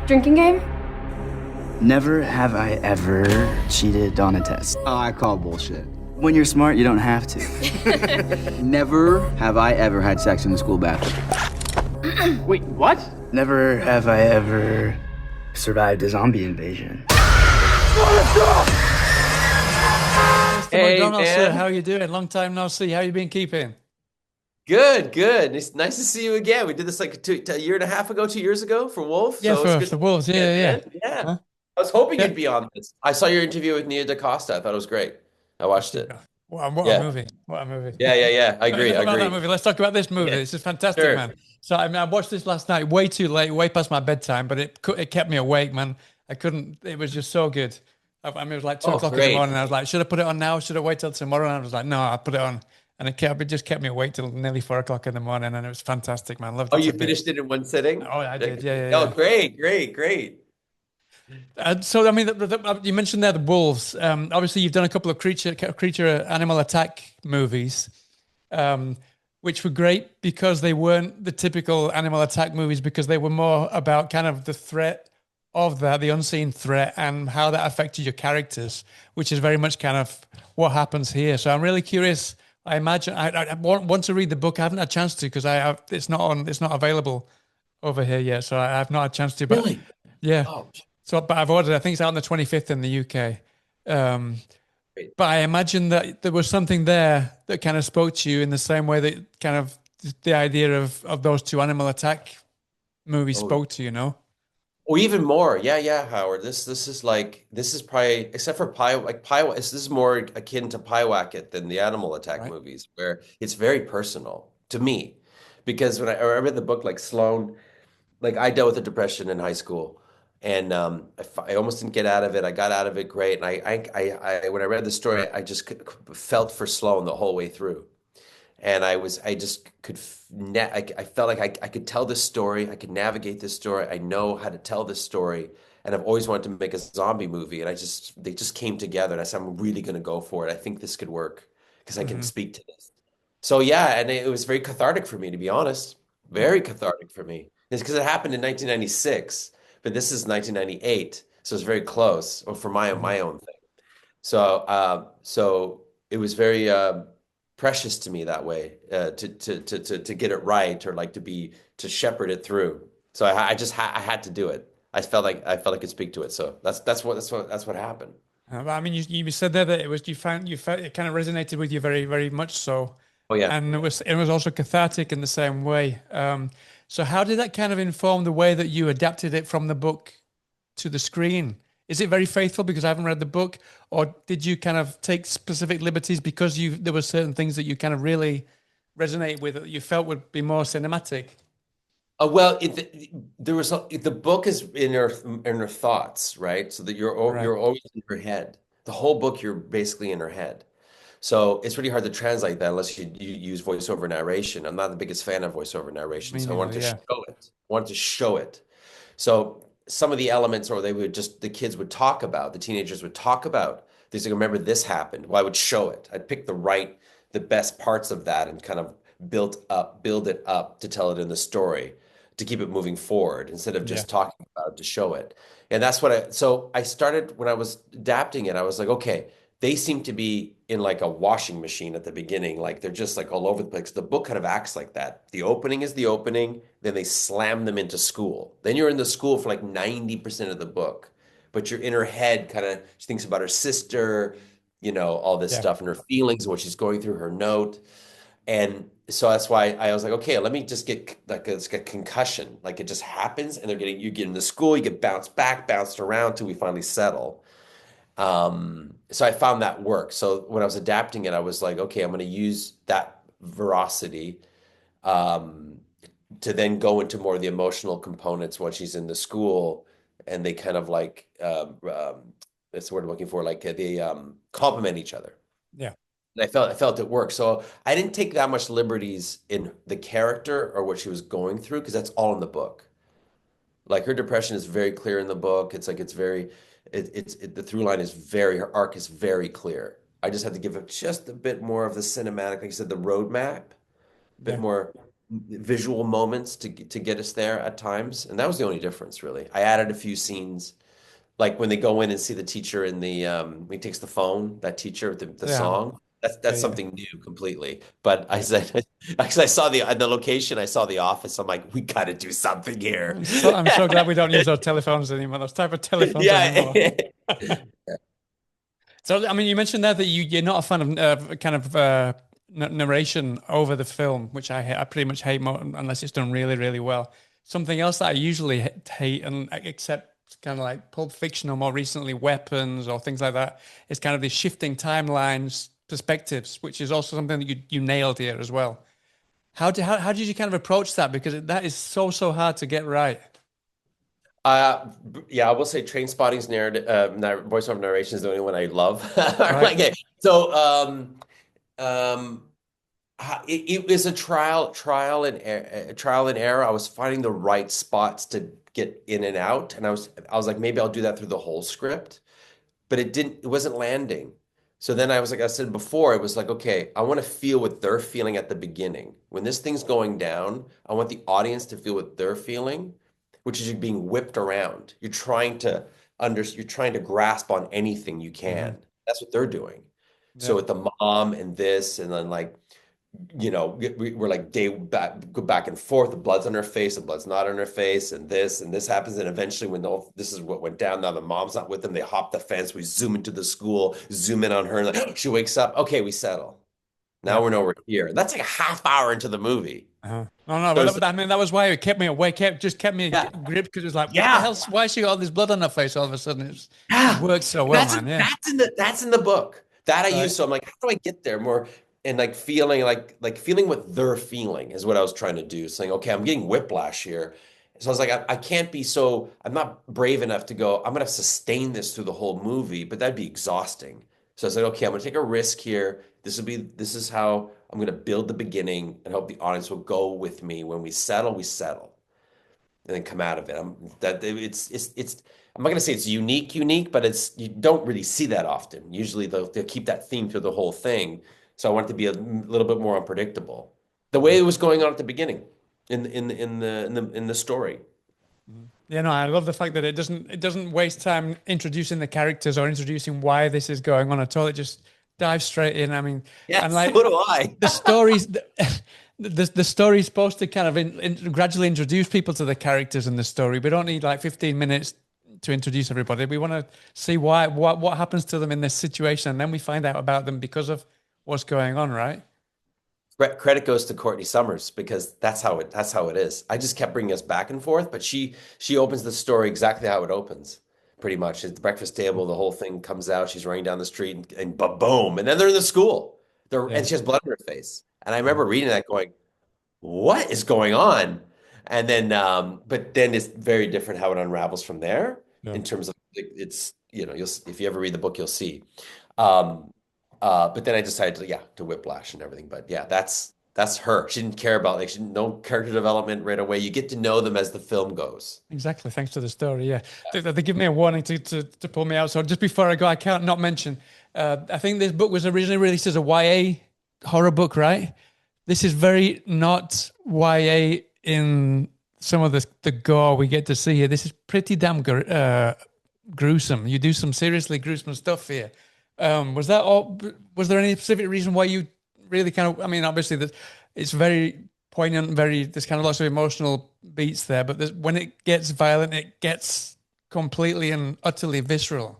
Drinking game? Never have I ever cheated on a test. I call bullshit. When you're smart, you don't have to. Never have I ever had sex in the school bathroom. Wait, what? Never have I ever survived a zombie invasion. Hey, MacDonald, sir, man. how are you doing? Long time no see. How you been keeping? Good, good. It's nice to see you again. We did this like a year and a half ago, 2 years ago for Wolf. Yeah, So it's for good the to Wolves. see you Yeah, yeah. again, man. Yeah. Huh? I was hoping Yeah. you'd be on this. I saw your interview with Nia DaCosta. I thought it was great. I watched it. What a Yeah. movie. What a movie. Yeah, yeah, yeah. I No, agree. enough I about that agree. movie. Let's talk about this movie. Yeah. This is fantastic, Sure. man. So I watched this last night, way too late, way past my bedtime, but it kept me awake, man. I couldn't. It was just so good. I mean, it was like 2 o'clock in the great. morning. I was like, should I put it on now? Should I wait till tomorrow? And I was like, no, I'll put it on. And it just kept me awake till nearly 4 o'clock in the morning, and it was fantastic, man. Loved it. Oh, you to bits. finished it in one sitting? Oh, I did. Yeah. Oh, great, great, great. So I mean, you mentioned there the wolves. Obviously, you've done a couple of creature animal attack movies, which were great because they weren't the typical animal attack movies, because they were more about kind of the threat of that, the unseen threat, and how that affected your characters, which is very much kind of what happens here. So I'm really curious. I imagine I want to read the book. I haven't had a chance to because it's not available over here yet. So I have not had a chance to. But Really? yeah. Oh, So, but I've ordered. I think it's out on the 25th in the UK. Great. But I imagine that there was something there that kind of spoke to you in the same way that kind of the idea of those two animal attack movies spoke to you. No? or even more. Yeah, yeah, Howard. This is probably, except for Pie, this is more akin to Pyewacket than the animal attack Right. movies, where it's very personal to me. Because when I read the book, like Sloane, like I dealt with a depression in high school, and I almost didn't get out of it. I got out of it great, and when I read the story, I just felt for Sloane the whole way through. And I just could, I felt like I could tell this story. I could navigate this story. I know how to tell this story. And I've always wanted to make a zombie movie. And they just came together. And I said, I'm really going to go for it. I think this could work because I can Mhm. speak to this. So yeah, and it was very cathartic for me, to be honest. Very cathartic for me. It's because it happened in 1996, but this is 1998. So it's very close, or for my own thing. So it was very precious to me that way, to get it right, or like to shepherd it through. So I had to do it. I felt I could speak to it. So that's what happened. I mean, you said there that it was you felt it kind of resonated with you very very much so, Oh yeah. and it was also cathartic in the same way. So how did that kind of inform the way that you adapted it from the book to the screen? Is it very faithful because I haven't read the book, or did you kind of take specific liberties because there were certain things that you kind of really resonate with that you felt would be more cinematic? Well, there was the book is in her thoughts, right? So that Right. you're always in her head. The whole book, you're basically in her head. So it's really hard to translate that unless you use voiceover narration. I'm not the biggest fan of voiceover narration, Me so I wanted neither, to yeah. show it. I wanted to show it. So some of the elements, or the kids would talk about, the teenagers would talk about. They say, remember this happened. Well, I would show it. I'd pick the best parts of that and kind of build it up to tell it in the story, to keep it moving forward instead of Yeah. just talking about it to show it. And so I started when I was adapting it, I was like, okay, they seem to be in like a washing machine at the beginning. Like they're just like all over the place. The book kind of acts like that. The opening is the opening, then they slam them into school. Then you're in the school for like 90% of the book. But you're in her head, kind of, she thinks about her sister, all this Yeah. stuff and her feelings and what she's going through, her note. And so that's why I was like, okay, let me just get like it's a concussion. Like it just happens, and you get into school, you get bounced back, bounced around till we finally settle. So I found that work. So when I was adapting it, I was like, okay, I'm going to use that veracity, um, to then go into more of the emotional components when she's in the school, and they kind of like, that's the word I'm looking for, like they complement each other. Yeah. And I felt it worked. So I didn't take that much liberties in the character or what she was going through, because that's all in the book. Like her depression is very clear in the book. It's like the through line is her arc is very clear. I just had to give it just a bit more of the cinematic, like you said, the roadmap, a bit Yeah. more visual moments to get us there at times, and that was the only difference really. I added a few scenes, like when they go in and see the teacher in the when he takes the phone, that teacher, the Yeah, song. yeah, That's yeah, something new completely. But I yeah. said, because I saw the location, I saw the office. I'm like, we got to do something here. I'm so glad we don't use those telephones anymore, those type of telephones anymore. Yeah. So, I mean, you mentioned there that you're not a fan of kind of narration over the film, which I pretty much hate unless it's done really, really well. Something else that I usually hate, and except kind of like Pulp Fiction or more recently Weapons or things like that, is kind of the shifting timelines perspectives, which is also something that you nailed here as well. How did you kind of approach that? Because that is so hard to get right. Yeah, I will say Train Spotting's narrative, voiceover narration is the only one I love. Right. Okay, so um, it was a trial and error. I was finding the right spots to get in and out, and I was like, maybe I'll do that through the whole script, but it wasn't landing. So then I was like I said before, it was like, okay, I want to feel what they're feeling at the beginning. When this thing's going down, I want the audience to feel what they're feeling, which is you're being whipped around. You're trying to grasp on anything you Hmm. can. That's what they're doing. So Yeah. with the mom and this, and then like we're like go back and forth. The blood's on her face, the blood's not on her face, and this happens. And eventually, when this is what went down, now the mom's not with them. They hop the fence. We zoom into the school, zoom in on her, and like, she wakes up. Okay, we settle. Now Yeah. we're nowhere here. That's like a half hour into the movie. Uh-huh. No, no, So but it's I mean that was why it kept me awake, kept me yeah, gripped because it was like, what the yeah, hell? Why she got all this blood on her face all of a sudden? It yeah. worked so And well, man. Yeah, that's in the book. That I use. right. So I'm like, how do I get there more? And like feeling like feeling what they're feeling is what I was trying to do. Saying, okay, I'm getting whiplash here. So I was like, I can't be so, I'm not brave enough to go, I'm gonna sustain this through the whole movie, but that'd be exhausting. So I was like, okay, I'm gonna take a risk here. This is how I'm gonna build the beginning and hope the audience will go with me. When we settle and then come out of it. I'm not gonna say it's unique, but you don't really see that often. Usually they'll keep that theme through the whole thing. So I want it to be a little bit more unpredictable. The way it was going on at the beginning in the story. Yeah, no, I love the fact that it doesn't waste time introducing the characters or introducing why this is going on at all. It just dives straight in. I mean, and Yes, so like do I. the stories. The story's supposed to kind of gradually introduce people to the characters in the story. We don't need like 15 minutes to introduce everybody. We want to see what happens to them in this situation, and then we find out about them because of what's going on, right? Credit goes to Courtney Summers because that's how it is. I just kept bringing us back and forth, but she opens the story exactly how it opens, pretty much. At the breakfast table, the whole thing comes out. She's running down the street and boom, and then they're in the school. Yeah. And she has blood on her face. And I remember reading that, going, "What is going on?" And then, but then it's very different how it unravels from there Yeah. in terms of it's you'll if you ever read the book, you'll see. Um, but then I decided to whiplash and everything. But yeah, that's her. She didn't care about no character development right away. You get to know them as the film goes. Exactly. Thanks to the story. Yeah. They give me a warning to pull me out. So just before I go, I can't not mention. I think this book was originally released as a YA horror book, right? This is very not YA in some of the gore we get to see here. This is pretty damn gruesome. You do some seriously gruesome stuff here. Was that all? Was there any specific reason why you really kind of? I mean, obviously that it's very poignant, there's kind of lots of emotional beats there, but when it gets violent, it gets completely and utterly visceral.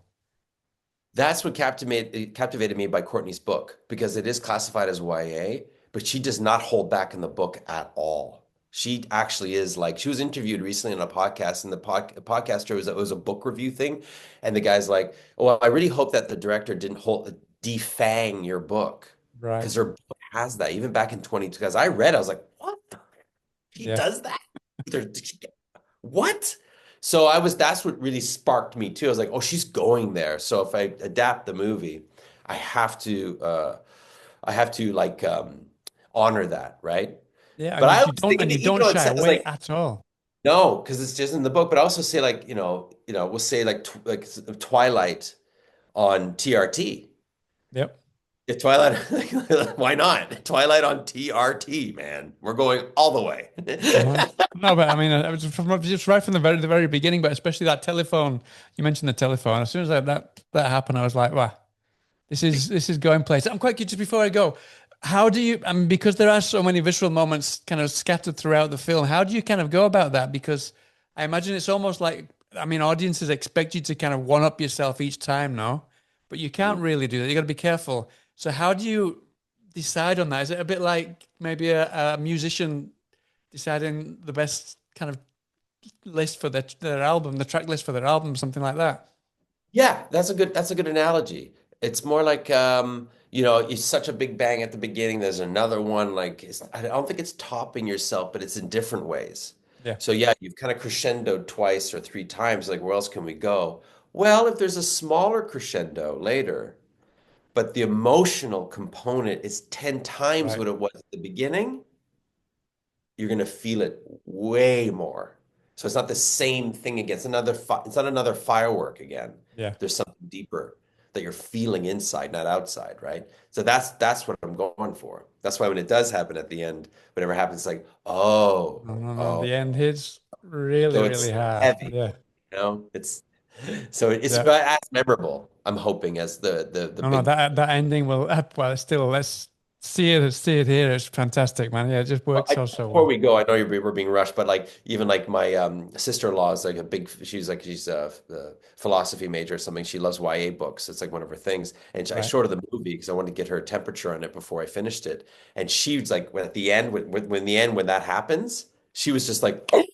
That's what captivated me by Courtney's book because it is classified as YA, but she does not hold back in the book at all. She actually is like she was interviewed recently on a podcast, and the podcaster it was a book review thing, and the guy's like, "Well, I really hope that the director didn't defang your book Right. because her book has that even back in 22." Because I read, I was like, "What? He Yeah. does that? What?" So that's what really sparked me too. I was like, "Oh, she's going there." So if I adapt the movie, I have to like honor that, right? Yeah. But And I you always don't think, and you even don't though it shy says away like at all. no, because it's just in the book, but I also say like, we'll say like Twilight on TRT. Yep. If Twilight, why not? Twilight on TRT, man. We're going all the way. Uh-huh. No, but I mean, it was just right from the very beginning, but especially that telephone. You mentioned the telephone. As soon as that happened, I was like, wow, this is going place. I'm quite curious, just before I go, how do you, I mean, because there are so many visceral moments kind of scattered throughout the film, how do you kind of go about that? Because I imagine it's almost like, I mean, audiences expect you to kind of one up yourself each time, no? But you can't really do that. You got to be careful. So how do you decide on that? Is it a bit like maybe a musician deciding the best kind of list for their album, the track list for their album, something like that? Yeah, that's a good analogy. It's more like it's such a big bang at the beginning. There's another one like I don't think it's topping yourself, but it's in different ways. Yeah. So yeah, you've kind of crescendoed twice or three times. Like where else can we go? Well, if there's a smaller crescendo later, but the emotional component is 10 times Right. what it was at the beginning, you're going to feel it way more. So it's not the same thing again. It's not another firework again. Yeah. There's something deeper that you're feeling inside, not outside, right? So that's what I'm going for. That's why when it does happen at the end, whatever happens, it's like, oh, No, no, no. oh. The end hits really, So really it's hard. heavy, Yeah. it's so it's Yeah. as memorable, I'm hoping, as the No, no, big. that ending will, well, still, let's see it here. It's fantastic, man. Yeah, it just Well, works so before well. we go, I know we're being rushed, but like even like my sister-in-law is like she's a philosophy major or something. She loves YA books. It's like one of her things. And I Right. showed her the movie because I wanted to get her temperature on it before I finished it. And she was like, when at the end, when that happens, she was just like, I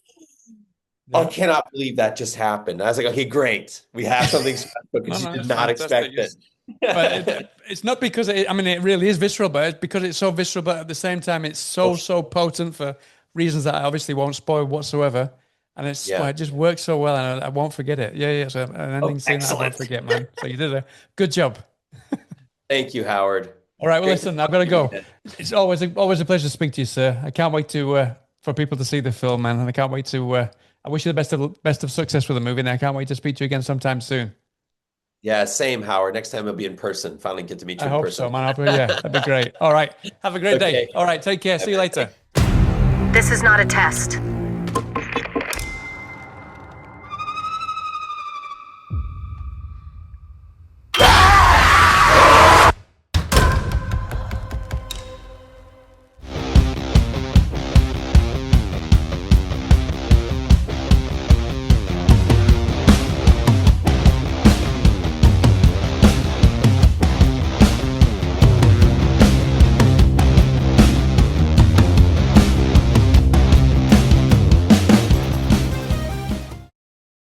Yeah. cannot believe that just happened. I was like, okay, great. We have something special No, because you no, did it's not fantastic. expect it. But it's not because I mean, it really is visceral, but it's because it's so visceral, but at the same time, it's Oh, so potent for reasons that I obviously won't spoil whatsoever. And well, yeah. it just works so well, and I won't forget it. Yeah, yeah. So an Oh, ending scene that I won't excellent. forget, man. So you did a good job. Thank you, Howard. All right. Well, Great to listen, I've talk got to to you go. again. It's always a pleasure to speak to you, sir. I can't wait to for people to see the film, man, and I can't wait to. I wish you the best of success with the movie, and I can't wait to speak to you again sometime soon. Yeah, same, Howard. Next time it'll be in person. Finally get to meet I you in hope so, person. man. Yeah, that'd be great. All right. Have a great day. Okay. All right. Take care. See you later. This is not a test.